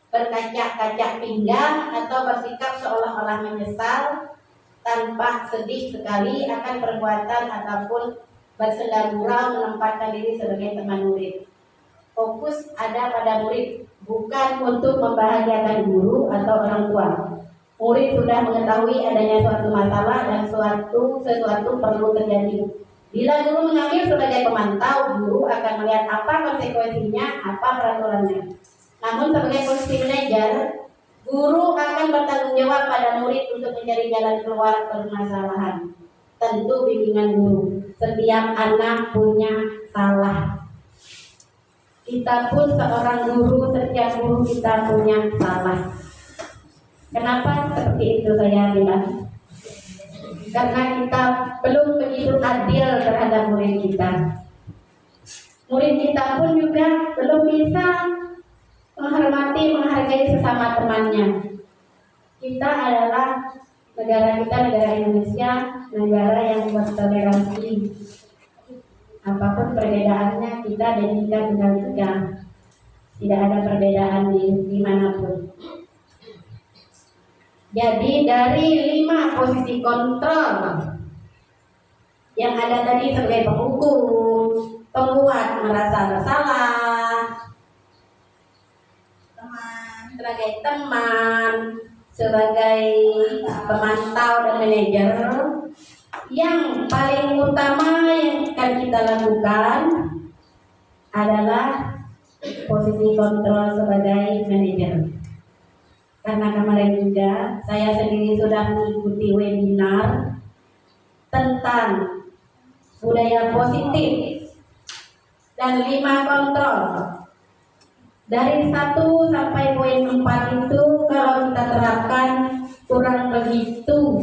berkacak-kacak pinggang atau bersikap seolah-olah menyesal tanpa sedih sekali akan perbuatan ataupun bersenda gurau menempatkan diri sebagai teman murid. Fokus ada pada murid, bukan untuk membahagiakan guru atau orang tua. Murid sudah mengetahui adanya suatu masalah dan sesuatu perlu terjadi. Bila guru mengambil sebagai pemantau, guru akan melihat apa konsekuensinya, apa peraturannya. Namun sebagai posisi manajer, guru akan bertanggung jawab pada murid untuk mencari jalan keluar permasalahan. Tentu bimbingan guru. Setiap anak punya salah. Kita pun seorang guru, setiap guru kita punya salah. Kenapa seperti itu saya bilang? Karena kita belum begitu adil terhadap murid kita. Murid kita pun juga belum bisa menghargai sesama temannya. Kita adalah negara Indonesia, negara yang bertoleransi. Apapun perbedaannya kita dan kita tinggal tiga. Tidak ada perbedaan dimanapun. Jadi dari 5 posisi kontrol yang ada tadi sebagai penghukum, pembuat merasa bersalah, sebagai teman, sebagai pemantau dan manajer, yang paling utama yang akan kita lakukan adalah posisi kontrol sebagai manajer. Karena kemarin juga saya sendiri sudah mengikuti webinar tentang budaya positif dan 5 kontrol. Dari 1 sampai poin 4 itu kalau kita terapkan kurang begitu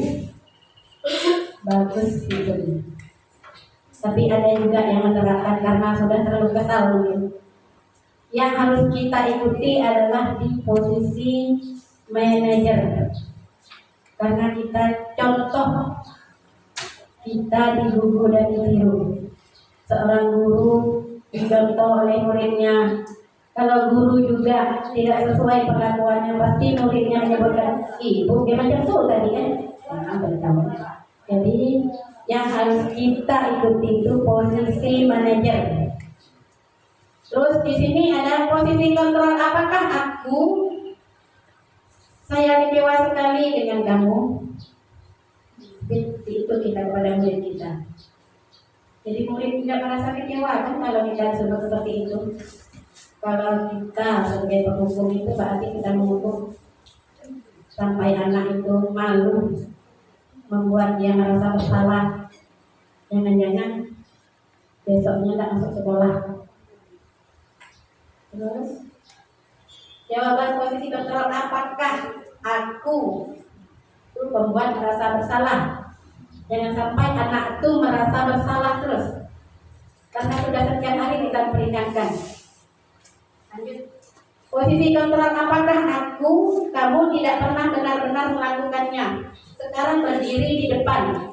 bagus gitu. Tapi ada juga yang menerapkan karena sudah terlalu kesal mungkin. Yang harus kita ikuti adalah di posisi manajer. Karena kita contoh, kita digugu dan ditiru. Seorang guru dicontoh oleh muridnya. Kalau guru juga tidak sesuai perlakuannya, pasti muridnya menyebutkan, ibu dia macam tu tadi kan. Jadi yang harus kita ikuti itu posisi manajer. Terus di sini ada posisi kontrol. Apakah saya kecewa sekali dengan kamu? Itu kita kepada murid kita. Jadi murid tidak merasa kecewa kan kalau kita sebut seperti itu. Kalau kita sebagai penghukum itu berarti kita menghukum sampai anak itu malu, membuat dia merasa bersalah. Jangan-jangan besoknya tidak masuk sekolah. Terus jawaban posisi kontrol, apakah aku itu membuat merasa bersalah? Jangan sampai anak itu merasa bersalah terus, karena sudah sekian hari kita peringatkan. Lanjut. Posisi kontrol, apakah kamu tidak pernah benar-benar melakukannya? Sekarang berdiri di depan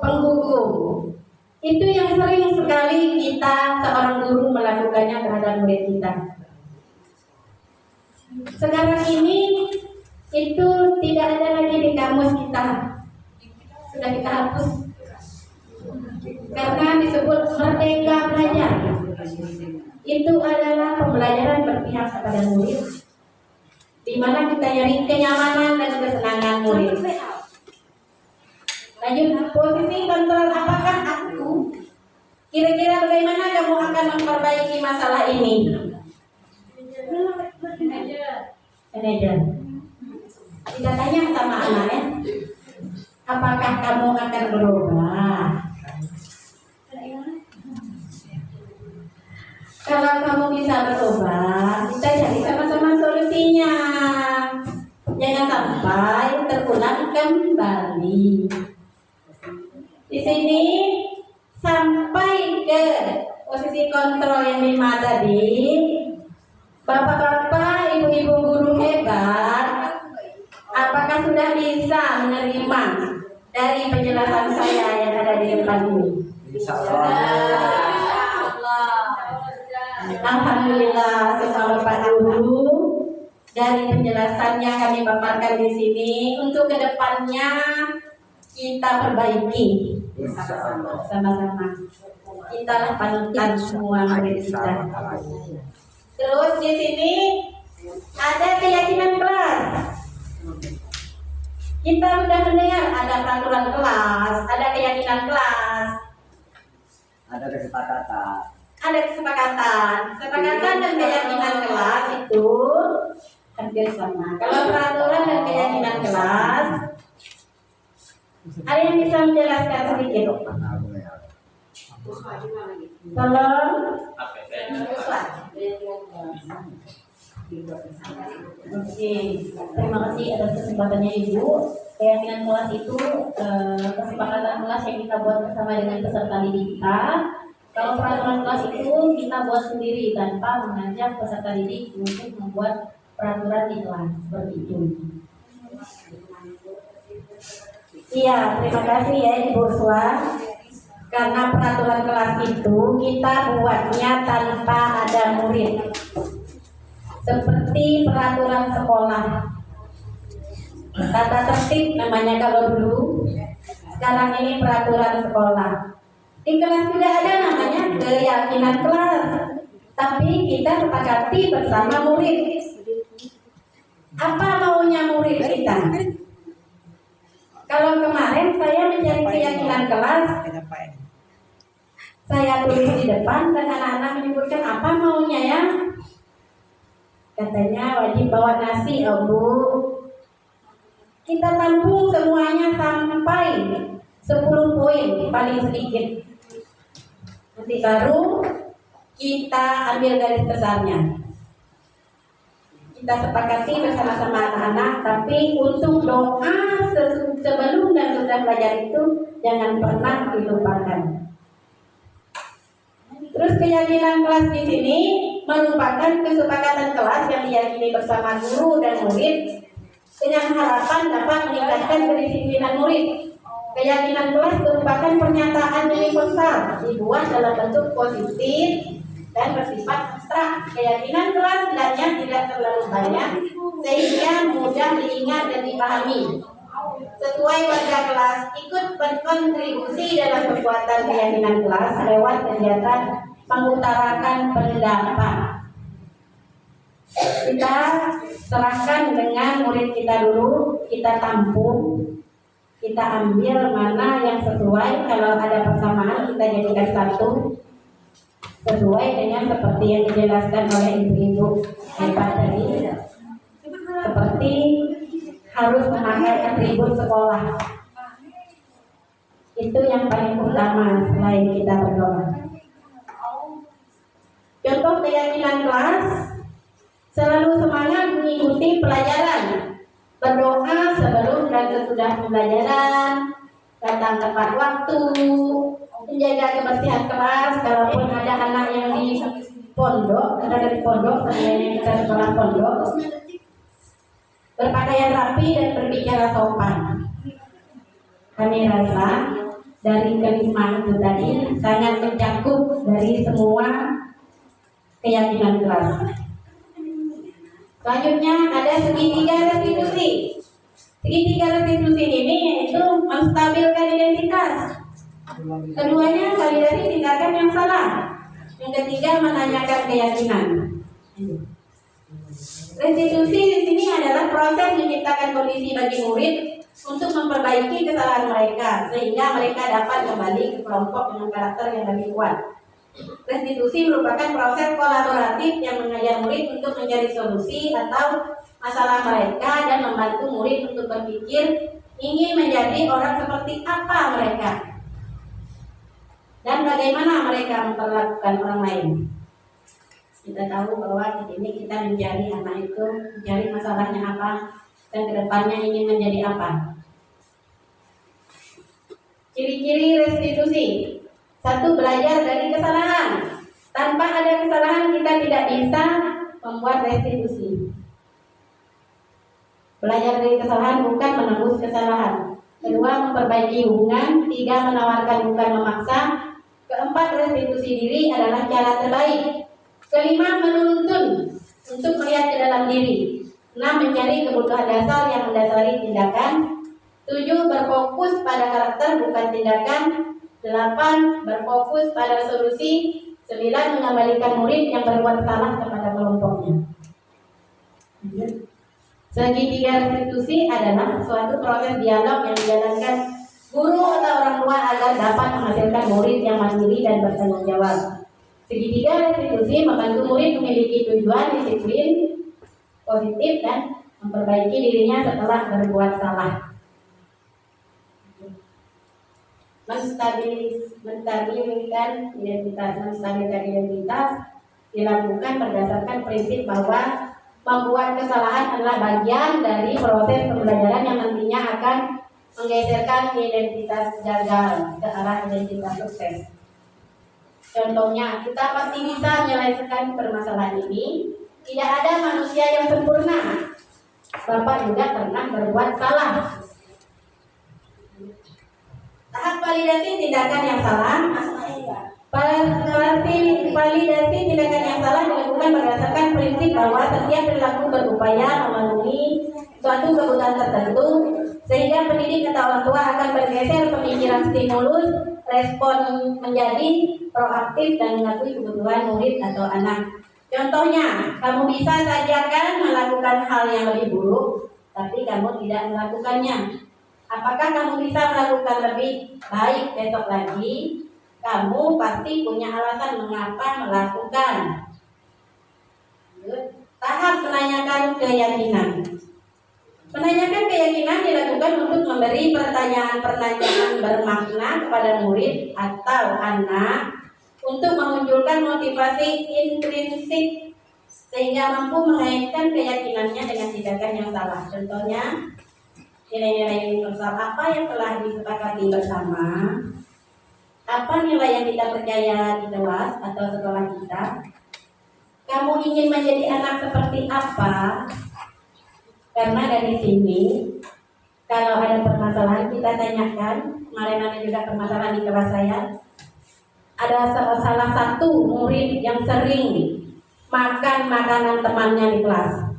penghukum. Itu yang sering sekali kita seorang guru melakukannya terhadap murid kita. Sekarang ini itu tidak ada lagi di kamus kita, sudah kita hapus karena disebut merdeka belajar. Itu adalah pembelajaran berpihak kepada murid, di mana kita nyari kenyamanan dan kesenangan murid. Lanjut, posisi kontrol, apakah kira-kira bagaimana kamu akan memperbaiki masalah ini? Manajer. Tidak tanya sama anaknya, apakah kamu akan berubah? Kalau kamu bisa berubah, kita cari sama-sama solusinya. Jangan sampai terulang kembali. Di sini sampai ke posisi kontrol yang 5 tadi. Bapak-bapak, ibu-ibu guru hebat, apakah sudah bisa menerima dari penjelasan saya yang ada di depan ini? Alhamdulillah, sesama Pak Guru, dari penjelasan yang kami paparkan di sini, untuk kedepannya kita perbaiki sama-sama. Kita lah panutan semua murid kita. Terus di sini ada keyakinan kelas. Kita sudah mendengar ada peraturan kelas, ada keyakinan kelas, ada kesepakatan. ada kesepakatan dan keyakinan kelas itu hampir sama. Kalau peraturan dan keyakinan kelas, ada yang bisa menjelaskan sedikit? Tolong. Oke, terima kasih atas kesempatannya Ibu. Keyakinan kelas itu kesepakatan kelas yang kita buat bersama dengan peserta didik kita. Kalau peraturan kelas itu kita buat sendiri tanpa mengajak peserta didik untuk membuat peraturan di kelas, seperti itu. Iya, terima kasih ya Ibu Uswa. Karena peraturan kelas itu kita buatnya tanpa ada murid, seperti peraturan sekolah. Tata tertib namanya kalau dulu. Sekarang ini peraturan sekolah. Di kelas tidak ada namanya keyakinan kelas, tapi kita sepakati bersama murid. Apa maunya murid kita? Kalau kemarin saya mencari keyakinan kelas, saya tulis di depan dan anak-anak menyebutkan apa maunya ya. Katanya wajib bawa nasi, oh Bu. Kita tampung semuanya sampai 10 poin paling sedikit. Nanti baru kita ambil garis besarnya. Kita sepakati bersama-sama anak-anak, tapi untuk doa sebelum dan sesudah belajar itu jangan pernah dilupakan. Terus keyakinan kelas di sini merupakan kesepakatan kelas yang diyakini bersama guru dan murid dengan harapan dapat meningkatkan kedisiplinan murid. Keyakinan kelas merupakan pernyataan universal dibuat dalam bentuk positif dan bersifat abstrak. Keyakinan kelas hendaknya tidak terlalu banyak sehingga mudah diingat dan dipahami. Sesuai warga kelas ikut berkontribusi dalam kekuatan keyakinan kelas lewat kegiatan mengutarakan pendapat. Kita serahkan dengan murid kita dulu, kita tampung, kita ambil mana yang sesuai. Kalau ada persamaan kita jadikan satu, sesuai dengan seperti yang dijelaskan oleh ibu-ibu hebat tadi, seperti harus memakai atribut sekolah. Itu yang paling utama selain kita berdoa. Contoh keyakinan kelas, selalu semangat mengikuti pelajaran, berdoa sebelum dan sesudah pembelajaran, datang tepat waktu, menjaga kebersihan kelas. Kalaupun ada anak yang di pondok, kita dari pondok, sebenarnya kita sekolah pondok, berpakaian rapi dan berbicara sopan. Kami rasa dari kelima itu tadi sangat mencakup dari semua keyakinan kelas. Selanjutnya ada segitiga restitusi. Segitiga restitusi ini yaitu menstabilkan identitas. Keduanya validasi tindakan yang salah. Yang ketiga menanyakan keyakinan. Restitusi di sini adalah proses menciptakan kondisi bagi murid untuk memperbaiki kesalahan mereka sehingga mereka dapat kembali ke kelompok dengan karakter yang lebih kuat. Restitusi merupakan proses kolaboratif yang mengajar murid untuk mencari solusi atau masalah mereka dan membantu murid untuk berpikir ingin menjadi orang seperti apa mereka dan bagaimana mereka memperlakukan orang lain. Kita tahu bahwa di sini kita mencari anak itu, mencari masalahnya apa dan kedepannya ingin menjadi apa. Ciri-ciri restitusi. Satu, belajar dari kesalahan. Tanpa ada kesalahan kita tidak bisa membuat restitusi. Belajar dari kesalahan bukan menembus kesalahan. Kedua, memperbaiki hubungan. Tiga, menawarkan bukan memaksa. Keempat, restitusi diri adalah cara terbaik. Kelima, menuntun untuk melihat ke dalam diri. Enam, mencari kebutuhan dasar yang mendasari tindakan. Tujuh, berfokus pada karakter bukan tindakan. 8. Berfokus pada solusi. 9. Mengembalikan murid yang berbuat salah kepada kelompoknya. Segitiga restitusi adalah suatu proses dialog yang dijalankan guru atau orang tua agar dapat menghasilkan murid yang mandiri dan bertanggung jawab. Segitiga restitusi membantu murid memiliki tujuan, disiplin, positif dan memperbaiki dirinya setelah berbuat salah. Menstabilkan identitas dilakukan berdasarkan prinsip bahwa membuat kesalahan adalah bagian dari proses pembelajaran yang nantinya akan menggeserkan identitas gagal ke arah identitas sukses. Contohnya, kita pasti bisa menyelesaikan permasalahan ini. Tidak ada manusia yang sempurna. Bapak juga pernah berbuat salah. Tahap validasi tindakan yang salah. Validasi tindakan yang salah dilakukan berdasarkan prinsip bahwa setiap perilaku berupaya memenuhi suatu kebutuhan tertentu, sehingga pendidik atau orang tua akan bergeser pemikiran stimulus, respon menjadi proaktif dan mengakui kebutuhan murid atau anak. Contohnya, kamu bisa saja kan melakukan hal yang lebih buruk, tapi kamu tidak melakukannya. Apakah kamu bisa melakukan lebih baik besok lagi? Kamu pasti punya alasan mengapa melakukan. Tahap menanyakan keyakinan. Menanyakan keyakinan dilakukan untuk memberi pertanyaan-pertanyaan bermakna kepada murid atau anak untuk memunculkan motivasi intrinsik sehingga mampu mengaitkan keyakinannya dengan tindakan yang salah. Contohnya, nilai-nilai universal apa yang telah disepakati bersama, apa nilai yang kita percaya di kelas atau sekolah kita. kamu ingin menjadi anak seperti apa? Karena dari sini kalau ada permasalahan kita tanyakan. Kemarin ada juga permasalahan di kelas saya. Ada salah satu murid yang sering makan makanan temannya di kelas.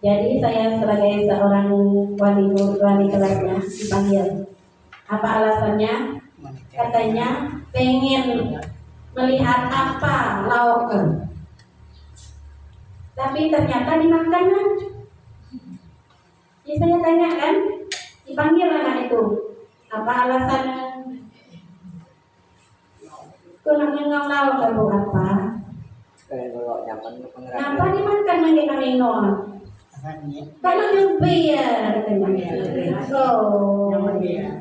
Jadi saya sebagai seorang wali kelasnya dipanggil. Apa alasannya? Katanya pengen melihat apa lauk. Tapi ternyata dimakan kan? Jadi saya tanya kan, dipanggil anak itu. Apa alasannya? Kunang lauk kamu apa? Kalau nyaman Kenapa dimakan mangga-mangga? Karena nyubi ya katanya. Oh, nyaman dia.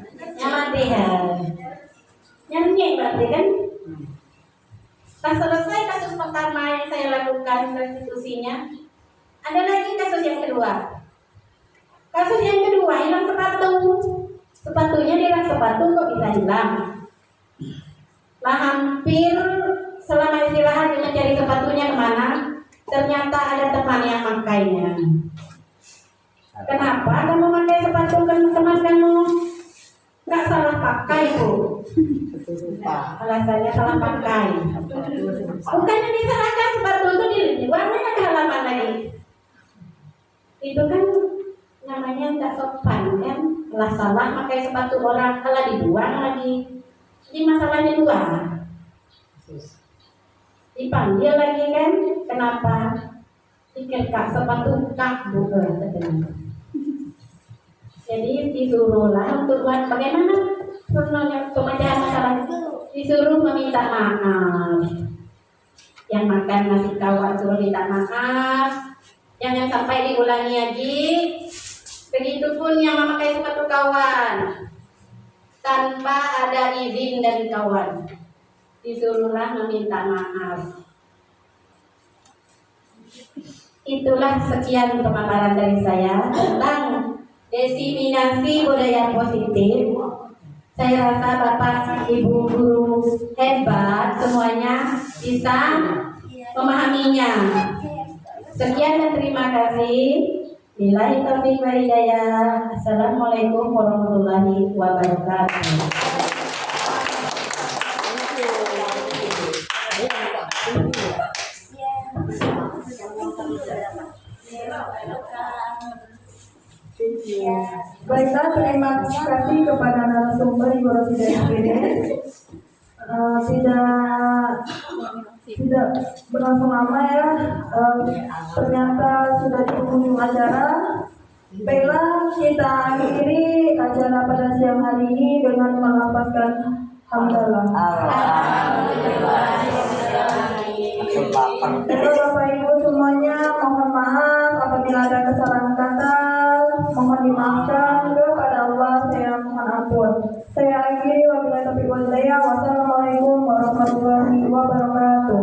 Nyanyi berarti kan? Pas selesai kasus pertama yang saya lakukan restitusinya, ada lagi kasus yang kedua. Kasus yang kedua hilang sepatu. Sepatunya hilang sepatu kok bisa hilang? Lah hampir selama istirahat dia mencari sepatunya kemana? Ternyata ada teman yang makainya. Kenapa kamu pakai sepatu teman kamu? Nggak salah pakai bu. Alasannya salah pakai. Bukannya diserahkan sepatu itu dibuangnya ke halaman lagi. Itu kan namanya nggak sopan kan? Lah salah pakai sepatu orang, kalau dibuang lagi. Jadi masalahnya dua. Dipanggil lagi kan? Kenapa? Pikir kak sepatu kak bukan katanya. Jadi disuruhlah untuk bagaimana pemecahan masalah itu, disuruh meminta maaf. Yang makan nasi kawat suruh minta maaf. Jangan sampai diulangi lagi. Begitupun yang memakai sepatu kawan tanpa ada izin dari kawan, disuruhlah meminta maaf. Itulah sekian pemaparan dari saya tentang diseminasi budaya positif. Saya rasa Bapak Ibu guru hebat semuanya bisa memahaminya. Sekian dan terima kasih. Billahi taufiq wal hidayah. Assalamualaikum warahmatullahi wabarakatuh. Baiklah, terima kasih kepada narasumber Ibu Rosida SPD. Tidak berlangsung lama ya. Ternyata sudah di penghujung acara. Baiklah, kita akhiri acara pada siang hari ini dengan melafazkan hamdalah. Bapak Ibu semuanya, mohon maaf apabila ada kesalahan kata, mohon dimaafkan kepada Allah, saya mohon ampun. Saya akhiri wabillahi taufiq wal hidayah. Wassalamualaikum warahmatullahi wabarakatuh.